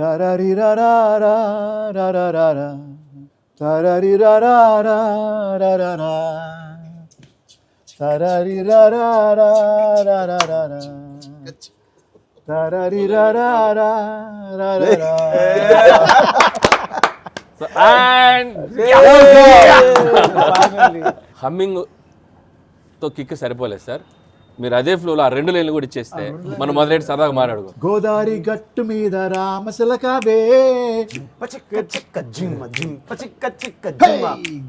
Tarari-ra-ra-ra-ra-ra-ra. Tarari-ra-ra-ra-ra-ra-ra. Tarari-ra-ra-ra-ra-ra-ra. Tarari-ra-ra-ra-ra-ra. So, and humming తో kick సరిపోలేదు sir. మీరు అదే ఫ్లోలో ఆ 2 లైన్లు కూడా ఇచ్చేస్తే మనం మొదలెట్టి సరదాగా మాట్లాడుకో. గోదారి గట్టు మీద రామశిలకవే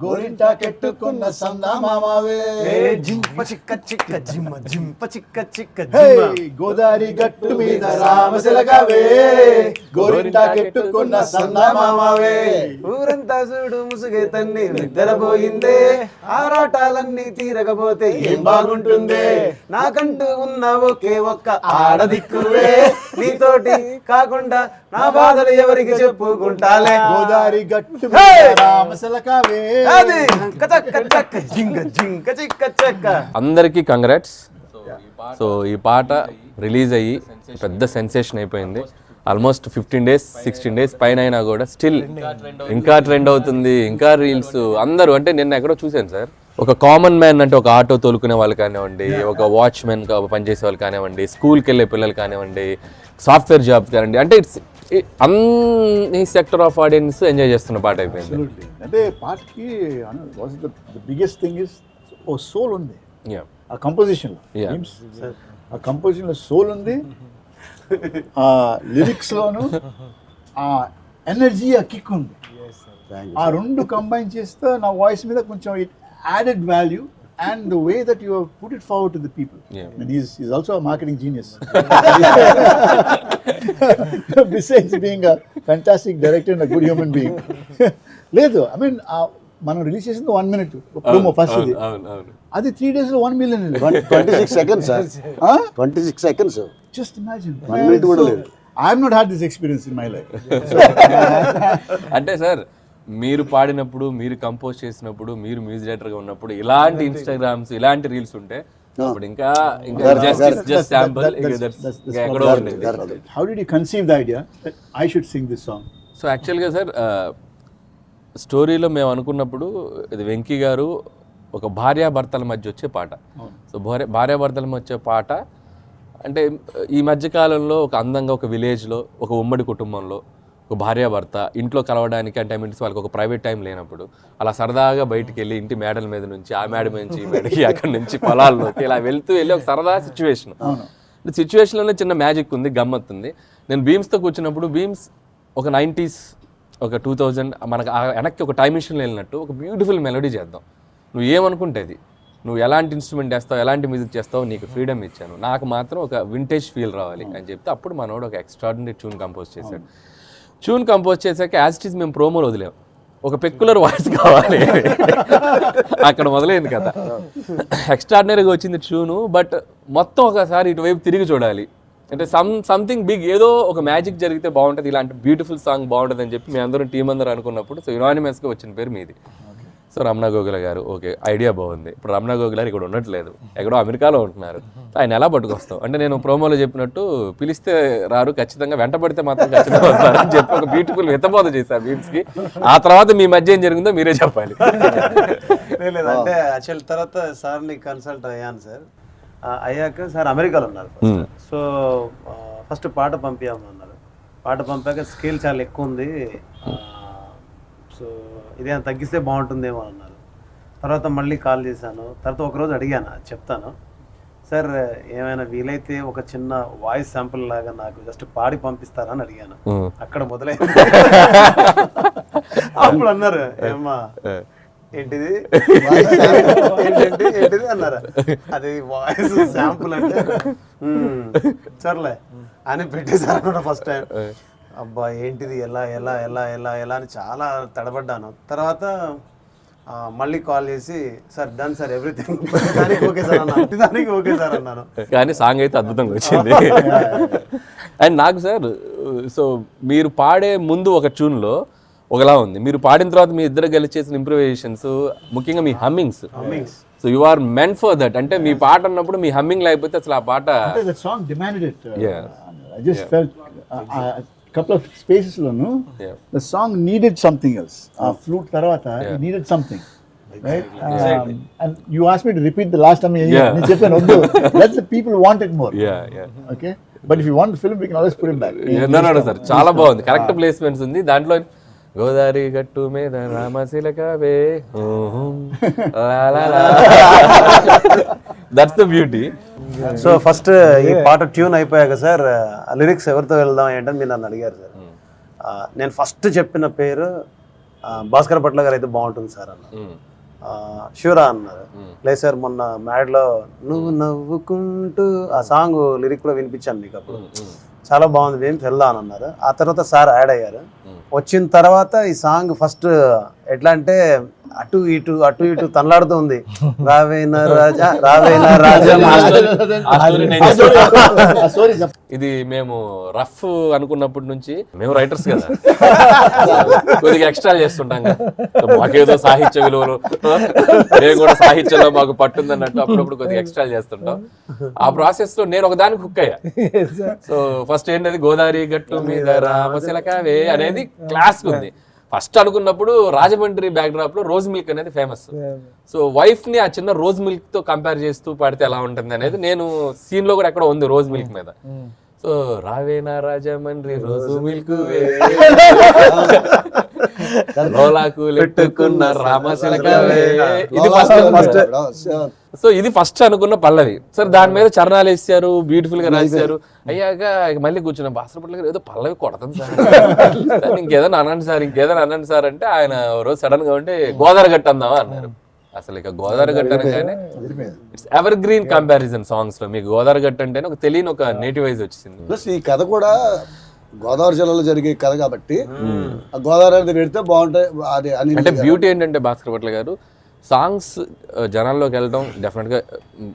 గోరింటా కెట్టుకున్న సందామావే. గోదారి గట్టు మీద రామశిలకవే గోరింటా కెట్టుకున్న సందామావే. ఊరంతా చూడు ముసుగే తన్ని నిద్రపోయిందే, ఆరాటాలన్నీ తీరకపోతే ఏం బాగుంటుందే, నాకంటూ ఉన్న ఒకే ఒక్క ఆడదిక్కువే, నీతోటి కాకుండా నా బాధలు ఎవరికి చెప్పుకుంటాలే. గోదారి గట్టు రామశిలకవే. అందరికీ కంగ్రాట్స్. సో ఈ పాట రిలీజ్ అయ్యి పెద్ద సెన్సేషన్ అయిపోయింది. ఆల్మోస్ట్ 15 days 16 days పైన అయినా కూడా స్టిల్ ఇంకా ట్రెండ్ అవుతుంది, ఇంకా రీల్స్. అందరూ అంటే నిన్న ఎక్కడో చూశాను సార్, ఒక కామన్ మ్యాన్ అంటే ఒక ఆటో తోలుకునే వాళ్ళు కానివ్వండి, ఒక వాచ్మెన్ పనిచేసే వాళ్ళు కానివ్వండి, స్కూల్కి వెళ్ళే పిల్లలు కానివ్వండి, సాఫ్ట్వేర్ జాబ్ కానివ్వండి, అంటే ఇట్స్ అన్ని సెక్టర్ ఆఫ్ ఆడియన్స్ ఎంజాయ్ చేస్తున్న పాట అయిపోయింది. అంటే పాటకి biggest thing is a soul ఉంది ఆ కంపోజిషన్. ఆ కంపోజిషన్ లో సోల్ ఉంది, ఆ లిరిక్స్ లోను ఆ ఎనర్జీ, ఆ కిక్ ఉంది. ఆ 2 కంబైన్ చేస్తే నా వాయిస్ మీద కొంచెం it added value and the way that you have put it forward to the people. And he's also a marketing genius. Besides being a fantastic director and a good human being. లేదు, I mean మనం release చేసింది 1 minute promo first. అది 3 days లో 1 million. 26 seconds sir. 26 seconds. Just imagine. 1 minute కూడా లేదు. I have not had this experience in my life. అంటే sir, మీరు పాడినప్పుడు, మీరు కంపోజ్ చేసినప్పుడు, మీరు మ్యూజిక్ డైరెక్టర్గా ఉన్నప్పుడు ఇలాంటి ఇన్స్టాగ్రామ్స్, ఇలాంటి రీల్స్ ఉంటే అప్పుడు ఇంకా జస్ట్ శాంపుల్ ఎక్కడో ఉండేది. How did you conceive the idea that I should sing this song? So యాక్చువల్గా సార్, స్టోరీలో మేము అనుకున్నప్పుడు ఇది వెంకీ గారు ఒక భార్యాభర్తల మధ్య వచ్చే పాట. సో భార్యాభర్తల మధ్య వచ్చే పాట అంటే ఈ మధ్యకాలంలో ఒక అందంగా ఒక విలేజ్లో, ఒక ఉమ్మడి కుటుంబంలో ఒక భార్యాభర్త ఇంట్లో కలవడానికి, అంటే మీన్స్ వాళ్ళకి ఒక ప్రైవేట్ టైం లేనప్పుడు అలా సరదాగా బయటికి వెళ్ళి ఇంటి మేడల మీద నుంచి, ఆ మేడ నుంచి ఈ మేడకి, అక్కడి నుంచి పొలాల్లోకి ఇలా వెళ్ళి ఒక సరదా సిచ్యువేషన్. సిచ్యువేషన్లోనే చిన్న మ్యాజిక్ ఉంది, గమ్మత్ ఉంది. నేను బీమ్స్తో కూర్చున్నప్పుడు, బీమ్స్ ఒక 90s, ఒక 2000 మనకు వెనక్కి ఒక టైం మిషన్లో వెళ్ళినట్టు ఒక బ్యూటిఫుల్ మెలోడీ చేద్దాం. నువ్వు ఏమనుకుంటేది, నువ్వు ఎలాంటి ఇన్స్ట్రుమెంట్ వేస్తావు, ఎలాంటి మ్యూజిక్ చేస్తావు, నీకు ఫ్రీడమ్ ఇచ్చాను, నాకు మాత్రం ఒక వింటేజ్ ఫీల్ రావాలి అని చెప్తే అప్పుడు మనోడు ఒక ఎక్స్ట్రాడినరీ ట్యూన్ కంపోజ్ చేశాడు. ట్యూన్ కంపోజ్ చేశాక యాజ్ ఇట్ ఈస్ మేము ప్రోమోలు వదిలేం, ఒక పెక్యులర్ వాయిస్ కావాలి. అక్కడ మొదలైంది కదా, ఎక్స్ట్రాడినరీగా వచ్చింది ట్యూను. బట్ మొత్తం ఒకసారి ఇటువైపు తిరిగి చూడాలి, అంటే సంథింగ్ బిగ్, ఏదో ఒక మ్యాజిక్ జరిగితే బాగుంటుంది, ఇలాంటి బ్యూటిఫుల్ సాంగ్ బాగుంటుంది అని చెప్పి మేము అందరం టీం అందరూ అనుకున్నప్పుడు సో యునానిమస్గా వచ్చిన పేరు మీది. సో రమణ గోగుల గారు, ఓకే ఐడియా బాగుంది. ఇప్పుడు రమణ గోగుల గారు ఇక్కడ ఉండట్లేదు, ఎక్కడో అమెరికాలో ఉంటున్నారు. ఆయన ఎలా పట్టుకొస్తాం అంటే, నేను ప్రోమోలో చెప్పినట్టు పిలిస్తే రారు, ఖచ్చితంగా వెంటబడితే మాత్రం ఖచ్చితంగా వస్తారు అని చెప్పి ఒక బ్యూటిఫుల్ హితబోధ చేశారు బీమ్స్కి. ఆ తర్వాత మీ మధ్య ఏం జరిగిందో మీరే చెప్పాలి. అంటే యాక్చువల్ తర్వాత సార్ని కన్సల్ట్ అయ్యాను సార్. అయ్యాక సార్ అమెరికాలో ఉన్నారు. సో ఫస్ట్ పాట పంపించామన్నారు. పాట పంపాక స్కేల్ చాలా ఎక్కువ ఉంది, సో ఇదేమైనా తగ్గిస్తే బాగుంటుందేమో అన్నారు. తర్వాత మళ్ళీ కాల్ చేశాను. తర్వాత ఒకరోజు అడిగాను, చెప్తాను సార్ ఏమైనా వీలైతే ఒక చిన్న వాయిస్ శాంపుల్ లాగా నాకు జస్ట్ పాడి పంపిస్తారని అడిగాను. అక్కడ మొదలైంది. అప్పుడు అన్నారు, ఏమ్మా ఏంటిది ఏంటిది అన్నారా, అది వాయిస్ శాంపుల్ అంటే సర్లే అని పెట్టేశారు కూడా ఫస్ట్ టైం. అబ్బా ఏంటిది, ఎలా ఎలా ఎలా ఎలా ఎలా అని చాలా తడబడ్డాను. తర్వాత మళ్ళీ కాల్ చేసి సార్ డన్ సార్ ఎవ్రీథింగ్, దానికి ఓకే సార్ అన్నా, దానికి ఓకే సార్ అన్నాను. కానీ సాంగ్ అయితే అద్భుతంగా వచ్చింది. అండ్ నాకు సార్, సో మీరు పాడే ముందు ఒక ట్యూన్లో ఒకలా ఉంది, మీరు పాడిన తర్వాత మీ ఇద్దరు కలిసి చేసిన ఇంప్రూవైజేషన్స్, ముఖ్యంగా మీ hummings. So you are meant for that. అంటే మీ పాట అన్నప్పుడు మీ హమ్మింగ్ లేకపోతే అసలు ఆ పాట couple of spaces loan Yeah. the song needed something else. ఆ flute తర్వాత it needed something. Right? And you asked me to repeat the last time. Yeah. నేను చెప్పాను వద్దు. Let the people want it more. Yeah. Okay? But if you want the film, we can always put it back. No, sir చాలా బాగుంది, correct placements ఉంది దాంట్లో. గోదావరి గట్టు మీద రామశిలకవే that's the beauty. So first ఈ పాట ట్యూన్ అయిపోయాక సార్ లిరిక్స్ ఎవరితో వెళ్దాం ఏంటని మీరు నన్ను అడిగారు సార్. నేను ఫస్ట్ చెప్పిన పేరు భాస్కర్ భట్ల గారు అయితే బాగుంటుంది సార్ అన్న. షూరా అన్నారు. లేదు సార్ మొన్న మ్యాడ్లో నువ్వు నవ్వుకుంటూ ఆ సాంగ్ లిరిక్ కూడా వినిపించాను మీకు, అప్పుడు చాలా బాగుంది, మేము వెళ్దాం అని అన్నారు. ఆ తర్వాత సార్ యాడ్ అయ్యారు. వచ్చిన తర్వాత ఈ సాంగ్ ఫస్ట్ ఎట్లా అంటే అటు ఇటు తనలాడుతూ ఉంది. రావేనా రాజా ఇది మేము రఫ్ అనుకున్నప్పటి నుంచి, మేము రైటర్స్ కదా, కొద్దిగా ఎక్స్ట్రా చేస్తుంటాం కదా, మాకేదో సాహిత్య విలువలు, మేము కూడా సాహిత్యంలో మాకు పట్టుంది అన్నట్టు అప్పుడప్పుడు కొద్దిగా ఎక్స్ట్రా చేస్తుంటాం. ఆ ప్రాసెస్ లో నేను ఒకదానికి హుక్ అయ్యా. సో ఫస్ట్ ఏంటది, గోదావరి గట్టు మీద రామశిలకవే అనేది క్లాస్ ఉంది. ఫస్ట్ అనుకున్నప్పుడు రాజమండ్రి బ్యాక్ డ్రాప్ లో రోజ్ మిల్క్ అనేది ఫేమస్. సో వైఫ్ ని ఆ చిన్న రోజ్ మిల్క్ తో కంపేర్ చేస్తూ పాడితే ఎలా ఉంటుంది అనేది నేను సీన్ లో కూడా ఎక్కడ ఉంది రోజ్ మిల్క్ మీద. సో రావేనా రాజమండ్రి రోజు మిల్క్ లోలాకు లెట్టుకున్న రామశిలకవే, ఇది ఫస్ట్. సో ఇది ఫస్ట్ అనుకున్న పల్లవి. సరే దాని మీద చరణాలు వేసారు, బ్యూటిఫుల్ గా రాశారు. అయ్యాక మళ్ళీ కూర్చున్నా, భాస్కర్ భట్ల గారు ఏదో పల్లవి కొడతాను సార్, ఇంకేదైనా అనండి సార్ అంటే ఆయన రోజు సడన్ గా ఉంటే గోదావరి గట్టు అందామా అన్నారు. అసలు ఇక గోదావరి గట్టు అనగానే it's ever green comparison songs లో. మీకు గోదావరి గట్టు అంటే ఒక తెలియని ఒక నేటివైజ్ వచ్చింది. ప్లస్ ఈ కథ కూడా గోదావరి జిల్లాలో జరిగే కథ కాబట్టి ఆ గోదావరి అనేది పెడితే బాగుంటాయి. అది అంటే బ్యూటీ ఏంటంటే భాస్కర్ భట్ల గారు సాంగ్స్ జనాల్లోకి వెళ్ళడం డెఫినెట్గా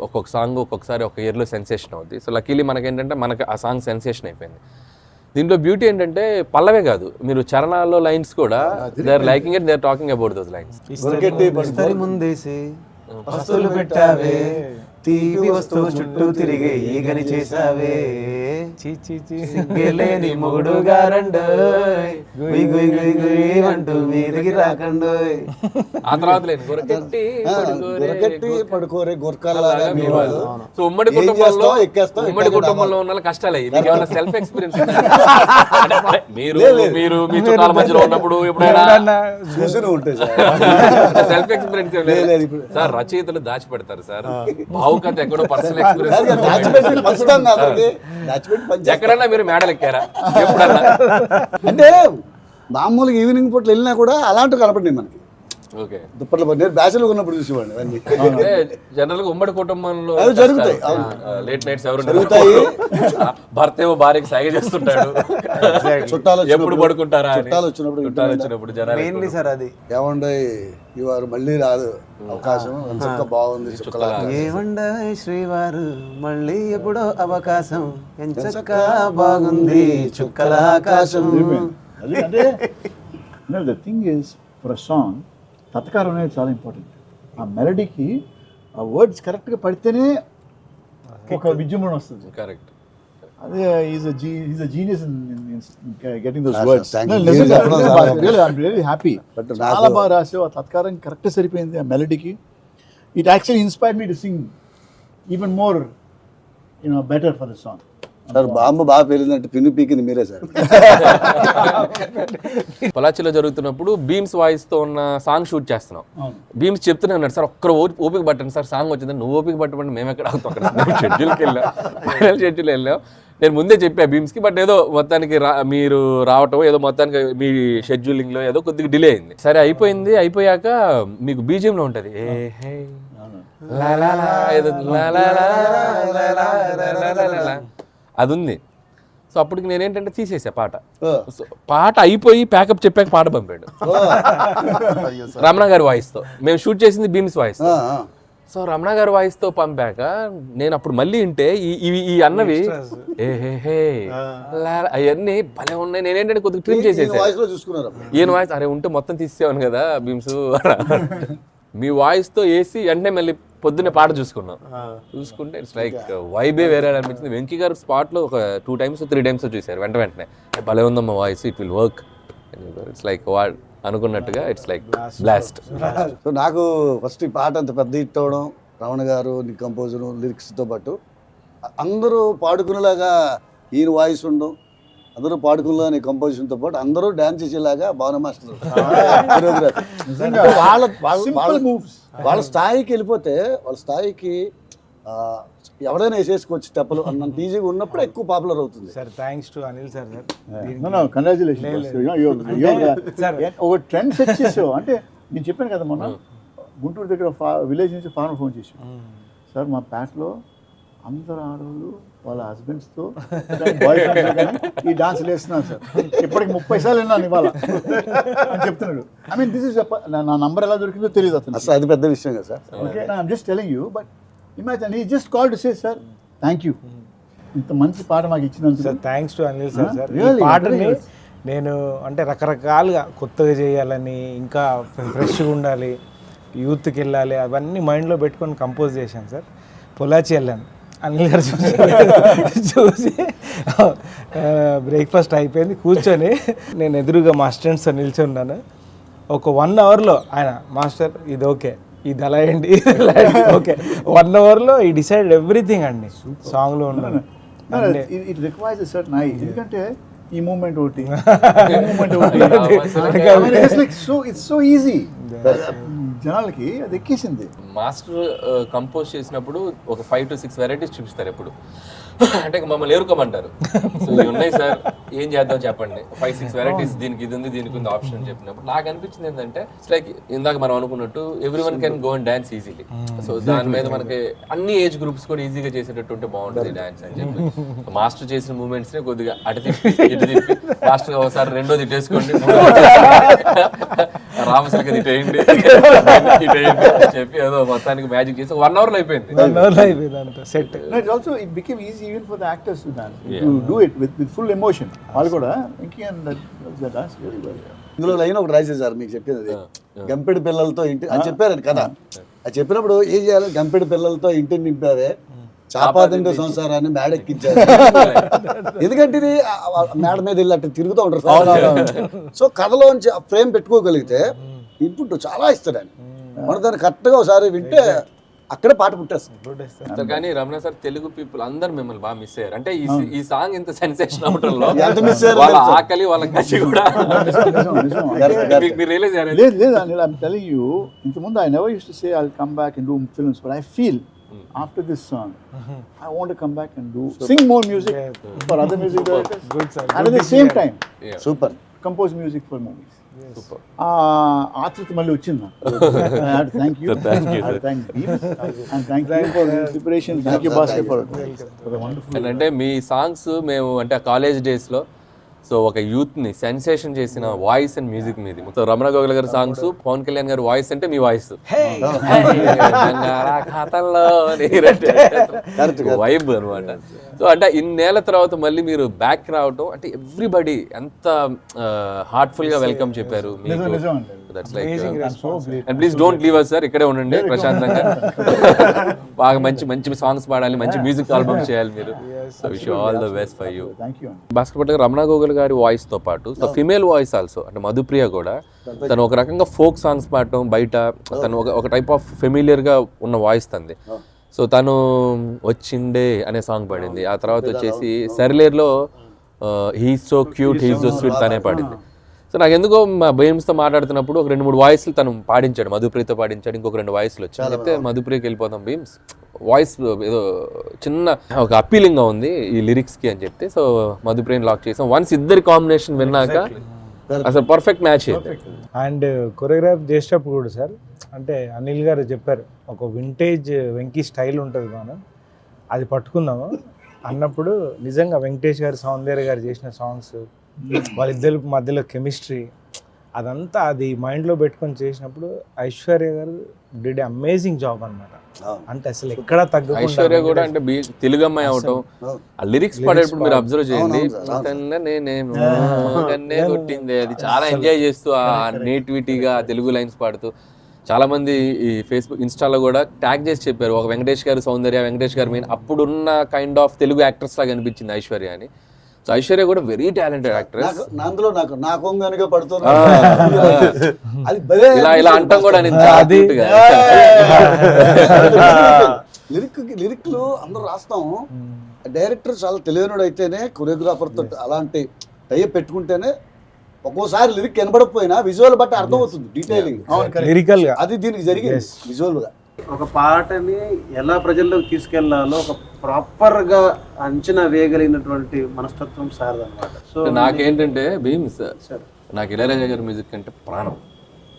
ఒక్కొక్క సాంగ్ ఒక్కొక్కసారి ఒక ఇయర్లో సెన్సేషన్ అవుద్ది. సో లక్కీలీ మనకేంటంటే మనకి ఆ సాంగ్ సెన్సేషన్ అయిపోయింది. దీంట్లో బ్యూటీ ఏంటంటే పల్లవే కాదు, మీరు చరణాల్లో లైన్స్ కూడా they are liking it, they are talking about those lines. ముందేసి వస్తువులు పెట్టావే, తీపి వస్తువు చుట్టూ తిరిగే ఈగని చేసావే, సిగ్గలేని మొగుడు గారండోయ్ అంటూ మీదికి రాకండోయ్. ఆ తర్వాత పడుకోరే సో ఉమ్మడి కుటుంబంలో ఉన్న కష్టాలే. మీకు ఏమైనా సెల్ఫ్ ఎక్స్పీరియన్స్ మీరు మీ చుట్టాల మధ్యలో ఉన్నప్పుడు ఎప్పుడైనా సెల్ఫ్ ఎక్స్పీరియన్స్ సార్? రచయితలు దాచిపెడతారు సార్, భావుకథ ఎక్కడో పర్సనల్ ఎక్స్పీరియన్స్. ఎక్కడన్నా మీరు మేడలు ఎక్కారా ఎప్పుడన్నా? అంటే మామూలుగా ఈవినింగ్ పూట వెళ్ళినా కూడా అలాంటివి కనపడినాయి మనకి. ఓకే, దుప్పట్లో నేను బ్యాచులర్ ఉన్నప్పుడు చూసేవాడిని అవన్నీ. అంటే జనరల్ గా ఉమ్మడి కుటుంబంలో అవి జరుగుతాయి. లేట్ నైట్స్ ఎవరు జరుగుతాయి. భర్త ఏమో భార్యకి సాగ చేస్తుంటాడు, చుట్టాలు ఎప్పుడు పడుకుంటారా, చుట్టాలు వచ్చినప్పుడు జనాలు సార్ అది ఏమండే ఇవారు మళ్ళీ రాదు అవకాశం, బాగుంది ఏమండే శ్రీవారు మళ్ళీ ఎప్పుడో అవకాశం, ఎంచక్క బాగుంది చుక్కల ఆకాశం. అంటే the thing is, for a song తత్కారం అనేది చాలా ఇంపార్టెంట్. ఆ మెలడీకి ఆ వర్డ్స్ కరెక్ట్గా పడితేనే ఒక విజృంభణ వస్తుంది. కరెక్ట్. అదే is a genius in getting those Thank words. I'm really happy. చాలా బాగా రాసావు, ఆ తత్కారం కరెక్ట్ సరిపోయింది ఆ మెలడీకి. It actually inspired me to sing even more better for the song. Sir bomb బాగా పేలిందంటే పిన్ను పీకింది మీరే సార్. పొలాచిలో జరుగుతున్నప్పుడు బీమ్స్ వాయిస్ తో ఉన్న సాంగ్ షూట్ చేస్తున్నాం. బీమ్స్ చెప్తూనే ఉన్నాడు, సార్ ఒక్కరు ఓపిక పట్టండి సార్, సాంగ్ వచ్చింది. నువ్వు ఓపిక పట్టమంటే మేము ఎక్కడ ఆగుతాం, అక్కడ షెడ్యూల్కి వెళ్ళాం. నేను ముందే చెప్పా బీమ్స్ కి, బట్ ఏదో మొత్తానికి మీరు రావటం ఏదో మొత్తానికి మీ షెడ్యూలింగ్ లో ఏదో కొద్దిగా డిలే అయింది. సరే అయిపోయింది. అయిపోయాక మీకు బీజిఎం లో ఉంటది అది ఉంది. సో అప్పటికి నేనేంటంటే తీసేసా పాట. సో పాట అయిపోయి ప్యాకప్ చెప్పాక పాట పంపాడు రమణ గారి వాయిస్ తో. మేము షూట్ చేసింది బీమ్స్ వాయిస్. సో రమణ గారి వాయిస్ తో పంపాక నేను అప్పుడు మళ్ళీ వింటే ఈ అన్నవి అవన్నీ భలే ఉన్నాయి. నేనేంటంటే కొద్దిగా ట్రిమ్ చేసేసా. ఈయన వాయిస్ అరే ఉంటే మొత్తం తీసేవాను కదా బీమ్స్, మీ వాయిస్ తో వేసి వెంటనే మళ్ళీ పొద్దున్నే పాట చూసుకుంటే ఇట్స్ లైక్ వైబే వేరే అనిపించింది. వెంకీ గారు స్పాట్లో ఒక 2 times 3 times చూశారు వెంటనే భలే ఉందమ్మా voice, it will work. It's like అనుకున్నట్టుగా ఇట్స్ లైక్ బ్లాస్ట్. సో నాకు ఫస్ట్ ఈ పాట అంత పెద్ద హిట్ అవ్వడం, రమణ గారు కంపోజర్ లిరిక్స్తో పాటు అందరూ పాడుకునేలాగా ఈయన వాయిస్ ఉండడం, అందరూ పాడుకునేలాగా కంపోజిషన్తో పాటు అందరూ డ్యాన్స్ చేసేలాగా భావన మాస్టర్ వాళ్ళ స్థాయికి వెళ్ళిపోతే వాళ్ళ స్థాయికి ఎవరైనా వేసేసుకోవచ్చు స్టెప్పులు అన్నంత ఈజీగా ఉన్నప్పుడు ఎక్కువ పాపులర్ అవుతుంది. Sir thanks to Anil sir. Congratulations. ఒక ట్రెండ్ సెట్ చేసావు. అంటే నేను చెప్పాను కదా మొన్న గుంటూరు దగ్గర విలేజ్ నుంచి ఫార్మర్ ఫోన్ చేసాం, సార్ మా ప్యాట్లో అందరు ఆడవాళ్ళు వాళ్ళ హస్బెండ్స్తో బాయ్ ఫ్రెండ్స్ కానీ ఈ డాన్స్లు వేస్తున్నాను సార్, ఇప్పటికి 30 సార్లు విన్నాను ఇవాళ అని చెప్తున్నాడు. ఐ మీన్ దిస్ ఇస్ నా నంబర్ ఎలా దొరికిందో తెలియదు అతను. అసలు అది పెద్ద విషయం కదా sir. Okay, I'm just telling you. But imagine he just call to say sir thank you, ఇంత మంచి పాట మాకు ఇచ్చినందుకు. Sir thanks to Anil sir. Sir ఈ పాటని నేను అంటే రకరకాలుగా కొత్తగా చేయాలని, ఇంకా ఫ్రెష్గా ఉండాలి, యూత్కి వెళ్ళాలి, అవన్నీ మైండ్లో పెట్టుకొని కంపోజ్ చేశాను సార్. పొలాచి వెళ్ళాను, అనిల్ గారు చూసి బ్రేక్ఫాస్ట్ అయిపోయింది, కూర్చొని నేను ఎదురుగా మా స్టూడెంట్స్తో నిల్చున్నాను. ఒక 1 hourలో ఆయన మాస్టర్ ఇది ఓకే, ఇది అలా ఏంటి, ఓకే 1 hourలో ఈ డిసైడ్ ఎవ్రీథింగ్ అండి సాంగ్లో ఉన్నాను. It requires a certain I, ఎందుకంటే ఈ మూమెంట్ ఒకటి ఇట్స్ సో ఈజీ, జనాలకి అది ఎక్కేసింది. మాస్టర్ కంపోజ్ చేసినప్పుడు ఒక 5 to 6 varieties చూపిస్తారు ఎప్పుడు. అంటే మమ్మల్ని ఎరుకోమంటారు, సో ఇవి ఉన్నాయి సార్ ఏం చేద్దాం చెప్పండి, 5-6 varieties, దీనికి ఇది ఉంది దీనికి ఉంది ఆప్షన్ చెప్పినప్పుడు నాకు అనిపించింది ఏంటంటే ఇట్స్ లైక్ ఇందాక మనం అనుకున్నట్టు everyone can go and dance easily. So దాని మీద మనకి అన్ని ఏజ్ గ్రూప్స్ కూడా ఈజీగా చేసేటట్టు ఉంటే బాగుంటుంది డాన్స్ అని చెప్పి మాస్టర్ చేసిన మూమెంట్స్ ని కొద్దిగా అటు తిప్పి ఇటు తిప్పి మాస్టర్ ఒకసారి రెండో తిట్టేసుకోండి, రామసరికి తిట్టేయండి ఇటేయండి అని చెప్పి ఏదో మొత్తానికి మ్యాజిక్ చేసి 1 hourలో అయిపోయింది. 1 hourలో అయిపోయింది అంత set. It also it became easy even for the actors to dance, to do it with full emotion. వాళ్ళు కూడా Venki and that dance very well. ఇందులో లైన్ ఒకటి రాసేసారు మీకు చెప్పింది అది, గంపెడి పిల్లలతో ఇంటి అని చెప్పారు కదా. అది చెప్పినప్పుడు ఏం చేయాలి, గంపెడి పిల్లలతో ఇంటిని నింపావే, చాపాదిండు సంసారాన్ని మేడెక్కించారు. ఎందుకంటే ఇది మేడ మీద వెళ్ళి అట్లా తిరుగుతూ ఉంటారు. సో కథలోంచి ఆ ఫ్రేమ్ పెట్టుకోగలిగితే ఇన్పుట్ చాలా ఇస్తాడు ఆయన. మన దాన్ని కరెక్ట్గా ఒకసారి వింటే అక్కడే పాట పుట్టేస్తుంది. కానీ రమణ సార్ తెలుగు పీపుల్ అందరు మిమ్మల్ని బాగా మిస్ అయ్యారు. అంటే ఈ సాంగ్ ఇంత సెన్సేషన్ అవటంలో వాళ్ళ ఆకలి వాళ్ళ కసి కూడా మీరు రియలైజ్ అయ్యారు. లేదు I'm telling you, ఇంతకుముందు I never used to say I'll come back and do films, but I feel after this song I want to come back and sing more music for other music directors. Good sir. And at the same time super compose music for movies. ఆతృత మళ్ళీ వచ్చింది. Thank you thank you for inspiration. Thank you Bhaskar for the wonderful. అంటే మీ songs మేము అంటే college డేస్లో so ఒక యూత్ని sensation చేసిన వాయిస్ అండ్ మ్యూజిక్ మీది. మొత్తం రమణ గోగుల గారి సాంగ్స్, పవన్ కళ్యాణ్ గారి వాయిస్ అంటే మీ వాయిస్ వైబ్ అనమాట. సో అంటే ఇన్నేళ్ల తర్వాత మళ్ళీ మీరు బ్యాక్ రావటం అంటే ఎవ్రీబడి ఎంత హార్ట్ఫుల్ గా వెల్కమ్ చెప్పారు మీకు. That's like and please don't leave us sir, ఇక్కడే ఉండండి ప్రశాంతంగా. బాగా మంచి మంచి సాంగ్స్ పాడాలి, మంచి మ్యూజిక్ ఆల్బమ్ చేయాలి మీరు. So wish all the best for you. Bhaskar Bhatt garu Ramana గోగుల్ గారి వాయిస్ తో పాటు ఫిమేల్ వాయిస్ ఆల్సో అంటే మధుప్రియ కూడా తను ఒక రకంగా ఫోక్ సాంగ్స్ పాడటం, బయట తను ఒక టైప్ ఆఫ్ ఫెమిలియర్ గా ఉన్న వాయిస్ తంది. సో తను వచ్చిండే అనే సాంగ్ పాడింది. ఆ తర్వాత వచ్చేసి సరిలేర్లో he's so cute he's so sweet తనే పాడింది. సో నాకు ఎందుకో మా బేమ్స్తో మాట్లాడుతున్నప్పుడు ఒక 2-3 వాయిస్లు తను పాడించాడు, మధుప్రియతో పాడించాడు, ఇంకొక 2 వాయిస్లు వచ్చాయి. చెప్తే మధుప్రియకి వెళ్ళిపోతాం బీమ్స్, వాయిస్ ఏదో చిన్న ఒక అప్పీలింగ్గా ఉంది ఈ లిరిక్స్కి అని చెప్తే సో మధుప్రియని లాక్ చేసాం. వన్స్ ఇద్దరి కాంబినేషన్ విన్నాక అసలు పర్ఫెక్ట్ మ్యాచ్ అయింది. అండ్ కొరియోగ్రాఫ్ చేసేటప్పుడు కూడా సార్ అంటే అనిల్ గారు చెప్పారు ఒక వింటేజ్ వెంకీ స్టైల్ ఉంటుంది మనం అది పట్టుకుందాము అన్నప్పుడు నిజంగా వెంకటేష్ గారు, సౌందర్య గారు చేసిన సాంగ్స్, వాళ్ళిద్దరి మధ్యలో కెమిస్ట్రీ అదంతా అది మైండ్లో పెట్టుకొని చేసినప్పుడు ఐశ్వర్య గారు డిడ్ అమేజింగ్ జాబ్ అనమాట. అంటే అసలు ఎక్కడ తగ్గకుండా ఐశ్వర్య కూడా అంటే తెలుగు అమ్మాయి అవటం ఆ లిరిక్స్ పాడేటప్పుడు మీరు అబ్జర్వ్ చేయండి, కొట్టింది అది చాలా ఎంజాయ్ చేస్తూ ఆ నేటివిటీగా తెలుగు లైన్స్ పాడుతూ చాలా మంది ఈ ఫేస్బుక్ ఇన్స్టాలో కూడా ట్యాగ్ చేసి చెప్పారు ఒక వెంకటేష్ గారు సౌందర్య, వెంకటేష్ గారు మెయిన్ అప్పుడున్న కైండ్ ఆఫ్ తెలుగు యాక్ట్రెస్ లాగా అనిపించింది ఐశ్వర్య అని. సో ఐశ్వర్య కూడా వెరీ టాలెంటెడ్ యాక్ట్రెస్. అందులో నా కొంగనుగా పడుతున్నా అది ఇలా అంటాం కూడా లిరిక్లు అందరూ రాస్తాము. డైరెక్టర్ చాలా తెలియనుడు అయితేనే కొరియోగ్రాఫర్ తో అలాంటి టైప్ పెట్టుకుంటేనే ఒక్కోసారి లిరిక్ కనబడకపోయినా విజువల్ బట్టి అర్థమవుతుంది డీటెయిలింగ్ లిరికల్ గా. అది దీనికి జరిగింది విజువల్ గా. ఒక పాటని ఎలా ప్రజల్లోకి తీసుకెళ్లాలో ఒక ప్రాపర్ గా అంచనా వేయగలిగినటువంటి మనస్తత్వం సార్ అన్నమాట. సో నాకేంటంటే భీమ్స్, నాకు ఇళయరాజా గారి మ్యూజిక్ అంటే ప్రాణం.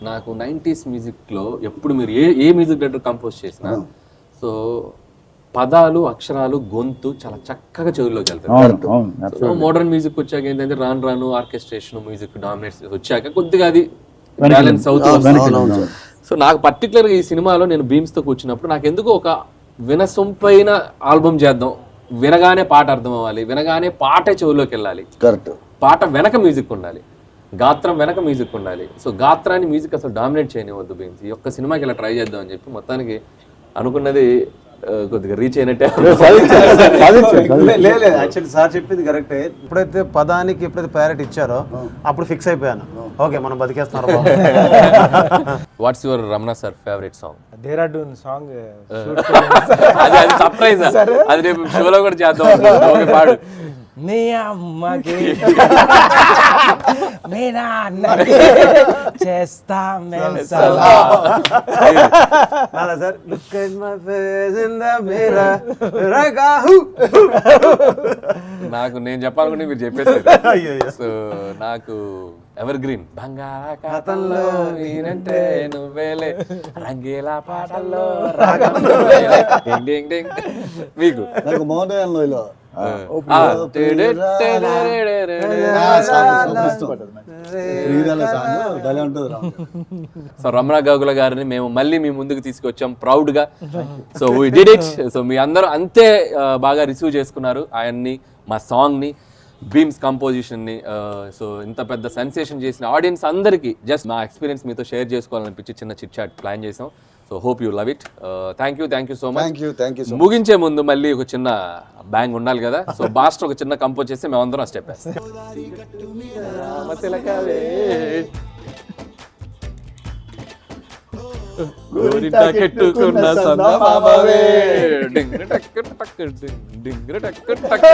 నాకు 90s మ్యూజిక్లో ఎప్పుడు మీరు ఏ మ్యూజిక్ డైరెక్టర్ కంపోజ్ చేసినా సో పదాలు, అక్షరాలు, గొంతు చాలా చక్కగా చెవుల్లోకి వెళ్తాయి. మోడర్న్ మ్యూజిక్ వచ్చాక ఏంటంటే రాను రాను ఆర్కెస్ట్రేషన్ మ్యూజిక్ డామినేట్స్ వచ్చాక కొద్దిగా అది బ్యాలెన్స్ అవుతుంది. సో నాకు పర్టికులర్గా ఈ సినిమాలో నేను భీమ్స్తో కూర్చున్నప్పుడు నాకు ఎందుకు ఒక వినసొంపైన ఆల్బమ్ చేద్దాం, వినగానే పాట అర్థం అవ్వాలి, వినగానే పాటే చెవుల్లోకి వెళ్ళాలి, కరెక్ట్ పాట వెనక మ్యూజిక్ ఉండాలి, గాత్రం వెనక మ్యూజిక్ ఉండాలి. సో గాత్రాన్ని మ్యూజిక్ అసలు డామినేట్ చేయనివద్దు భీమ్స్. ఈ ఒక్క సినిమాకి ఇలా ట్రై చేద్దాం అని చెప్పి మొత్తానికి అనుకున్నది కొద్దిగా రీచ్ అయినట్టే. యాక్చువల్లీ సార్ చెప్పింది కరెక్టే. ఎప్పుడైతే పదానికి ఎప్పుడైతే ప్రయారిటీ ఇచ్చారో అప్పుడు ఫిక్స్ అయిపోయాను. ఓకే మనం బతికేస్తున్నారు. What's your Ramana sir favourite song? Dehradun song అది సర్ప్రైజ్, అది రేపు షోలో కూడా చేద్దాం. పాడు. నీ అమ్మకి మీ నాన్నకి చేస్తా sir look at my face in the mirror రగాహు. నాకు నేను చెప్పాలనుకుంటే మీరు చెప్పేసారు. సో నాకు ఎవర్ గ్రీన్ బంగాళాఖాతంలో నేనంటే నువ్వేలే, రంగీలా పాటల్లో మీకు నాకు మౌనలో సో రమణ గాగుల గారిని మేము మళ్ళీ మీ ముందుకు తీసుకొచ్చాం ప్రౌడ్ గా. So we did it. So మీ అందరూ అంతే బాగా రిసీవ్ చేసుకున్నారు ఆయన్ని, మా సాంగ్ ని, భీమ్స్ కంపోజిషన్ ని. సో ఇంత పెద్ద సెన్సేషన్ చేసిన ఆడియన్స్ అందరికీ జస్ట్ నా ఎక్స్పీరియన్స్ మీతో షేర్ చేసుకోవాలనిపించి చిన్న చిట్ చాట్ ప్లాన్ చేసాం. So hope you love it. Thank you so much. ముగించే ముందు మళ్ళీ ఒక చిన్న బ్యాంగ్ ఉండాలి కదా. సో బాస్టర్ ఒక చిన్న కంపోజ్ చేస్తే మేమందరం ఆ స్టెప్ వేస్తాం. కెట్టుకున్న సందమామవే డింగ్ టక్ టక్ డింగ్ టక్ టక్.